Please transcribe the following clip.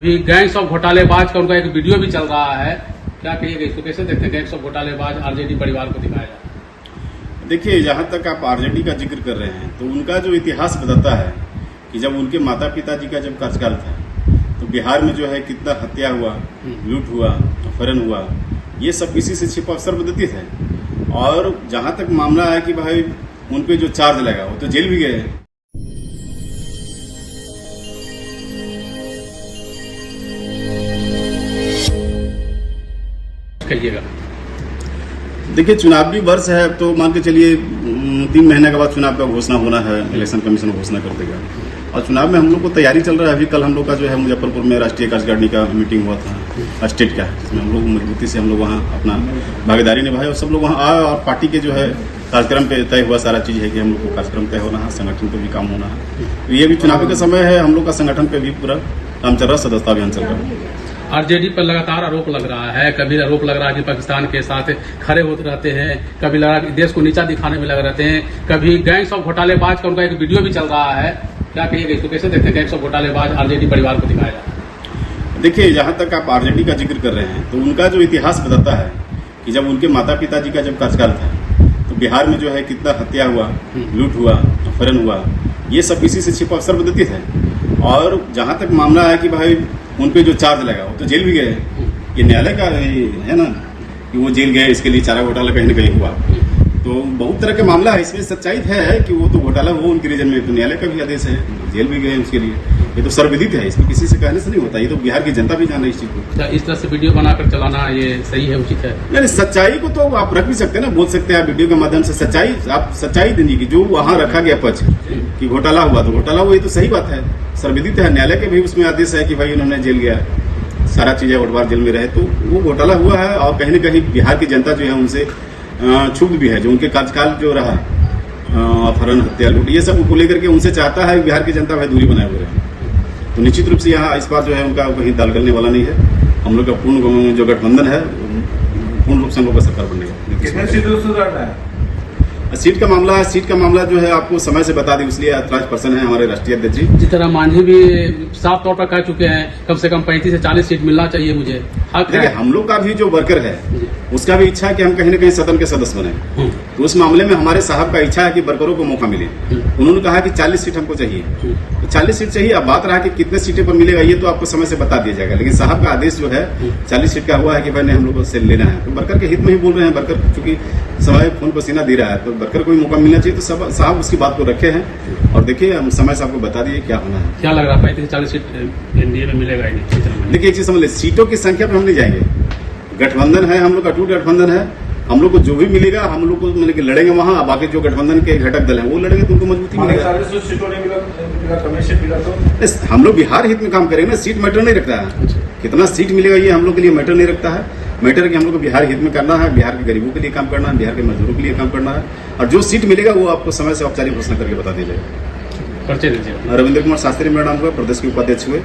Gangs of घोटालेबाज का उनका एक वीडियो भी चल रहा है, क्या कहिएगा इसको, कैसे देखते हैं गैंग्स ऑफ घोटालेबाज आरजेडी परिवार को दिखाया जाए? देखिए, जहां तक आप आरजेडी का जिक्र कर रहे हैं तो उनका जो इतिहास बताता है कि जब उनके माता पिताजी का जब कार्यकाल था तो बिहार में जो है कितना हत्या हुआ, लूट हुआ, अपहरण हुआ, ये सब किसी से छिपा सर्वविदित है। और जहां तक मामला है कि भाई उन पे जो चार्ज लगा वो तो जेल भी गए हैं। कहिएगा। देखिए, चुनावी वर्ष है तो मान के चलिए 3 महीने के बाद चुनाव का घोषणा होना है, इलेक्शन कमीशन घोषणा कर देगा। और चुनाव में हम लोग को तैयारी चल रहा है। अभी कल हम लोग का जो है मुजफ्फरपुर में राष्ट्रीय कार्यकारिणी का मीटिंग हुआ था स्टेट का, जिसमें हम लोग मजबूती से हम लोग वहाँ अपना भागीदारी निभाए और सब लोग वहाँ आए। और पार्टी के जो है कार्यक्रम पे तय हुआ सारा चीज है कि हम लोग को कार्यक्रम तय होना है, संगठन पे भी काम होना है। तो ये भी चुनावी का समय है, हम लोग का संगठन पे भी पूरा काम चल रहा है, सदस्यता अभियान चल रहा है। आरजेडी पर लगातार आरोप लग रहा है, कभी आरोप लग रहा है कि पाकिस्तान के साथ खड़े होते रहते हैं, कभी लग रहा है कि देश को नीचा दिखाने में लगे रहते हैं, कभी गैंग्स ऑफ घोटालेबाज का उनका एक वीडियो भी चल रहा है, क्या कहिएगा इसको, कैसे देखते हैं गैंग्स ऑफ घोटालेबाज आरजेडी परिवार को दिखाया जाए? देखिए, जहां तक आप आरजेडी का जिक्र कर रहे हैं तो उनका जो इतिहास बताता है कि जब उनके माता पिताजी का जब कार्यकाल था तो बिहार में जो है कितना हत्या हुआ, लूट हुआ, अपहरण हुआ, ये सब किसी से छिपा सर्वविदित है। और जहां तक मामला है कि भाई उन पे जो चार्ज लगा वो तो जेल भी गए। ये न्यायालय का है ना कि वो जेल गए, इसके लिए चारा घोटाला कहीं न कहीं हुआ। तो बहुत तरह का मामला है, इसमें सच्चाई है कि वो तो घोटाला हुआ उनके रीजन में, तो न्यायालय का भी आदेश है, जेल भी गए उसके लिए। ये तो सर्वविदित है, इसमें किसी से कहने से नहीं होता, ये तो बिहार की जनता भी जान रही है इस चीज को। इस तरह से वीडियो बनाकर चलाना ये सही है, उचित है? नहीं, सच्चाई को तो आप रख भी सकते हैं ना, बोल सकते हैं आप वीडियो के माध्यम से सच्चाई, आप सच्चाई दीजिए कि जो वहां रखा गया पक्ष कि घोटाला हुआ तो घोटाला हुआ, ये तो सही बात है, सर्वविदित है। न्यायालय के भी उसमें आदेश है कि भाई उन्होंने जेल गया, सारा चीजें वोटवार जेल में रहे, तो वो घोटाला हुआ है। और कहीं न कहीं बिहार की जनता जो है उनसे क्षुब्ध भी है, जो उनके कार्यकाल जो रहा अपहरण, हत्या, लूट, ये सब को लेकर के उनसे चाहता है बिहार की जनता भाई दूरी बनाए हुए रहे। तो निश्चित रूप से यहाँ इस बार जो है उनका कहीं दाल गलने वाला नहीं है। हम लोग का पूर्ण जो गठबंधन है पूर्ण रूप से हम लोग का सरकार बनेगा। कितने सीटों से लड़ना है? सीट का मामला जो है आपको समय से बता दें, इसलिए ऐतराज पर्सन है हमारे राष्ट्रीय अध्यक्ष जी। जिस तरह मांझी भी साफ तौर पर कह चुके हैं कम से कम 35 से 40 सीट मिलना चाहिए मुझे। देखिए, हम लोग का भी जो वर्कर है उसका भी इच्छा है कि हम कहीं न कहीं सदन के सदस्य बने। तो उस मामले में हमारे साहब का इच्छा है कि वर्करों को मौका मिले। उन्होंने कहा कि 40 सीट हमको चाहिए, तो 40 सीट चाहिए। अब बात रहा कि कितने सीटें पर मिलेगा ये तो आपको समय से बता दिया जाएगा, लेकिन साहब का आदेश जो है 40 सीट का हुआ है कि भाई हम लोग से लेना है। तो वर्कर के हित में ही बोल रहे हैं, वर्कर चूंकि समय खून पसीना दे रहा है तो वर्कर को भी मौका मिलना चाहिए। तो साहब उसकी बात को रखे हैं और देखिए हम समय से आपको बता दिए क्या होना है। क्या लग रहा है 35 से 40 सीट एनडीए में मिलेगा? देखिए, एक चीज समझ ले, सीटों की संख्या पर हम नहीं जाएंगे। गठबंधन है, हम लोग अटूट गठबंधन है, हम लोग को जो भी मिलेगा हम लोग को मतलब कि लड़ेंगे वहां। बाकी जो गठबंधन के घटक दल हैं वो लड़ेंगे तो उनको मजबूती मिलेगा। हम लोग बिहार हित में काम करेंगे ना, सीट मैटर नहीं रखता है। कितना सीट मिलेगा ये हम लोग के लिए मैटर नहीं रखता है। मैटर कि हम लोग को बिहार हित में करना है, बिहार के गरीबों के लिए काम करना है, बिहार के मजदूरों के लिए काम करना है। और जो सीट मिलेगा वो आपको समय से औपचारिक घोषणा करके बता दी जाएगी। परिचय दीजिए। रविंद्र कुमार शास्त्री मेरा नाम हुआ, प्रदेश के उपाध्यक्ष हुए।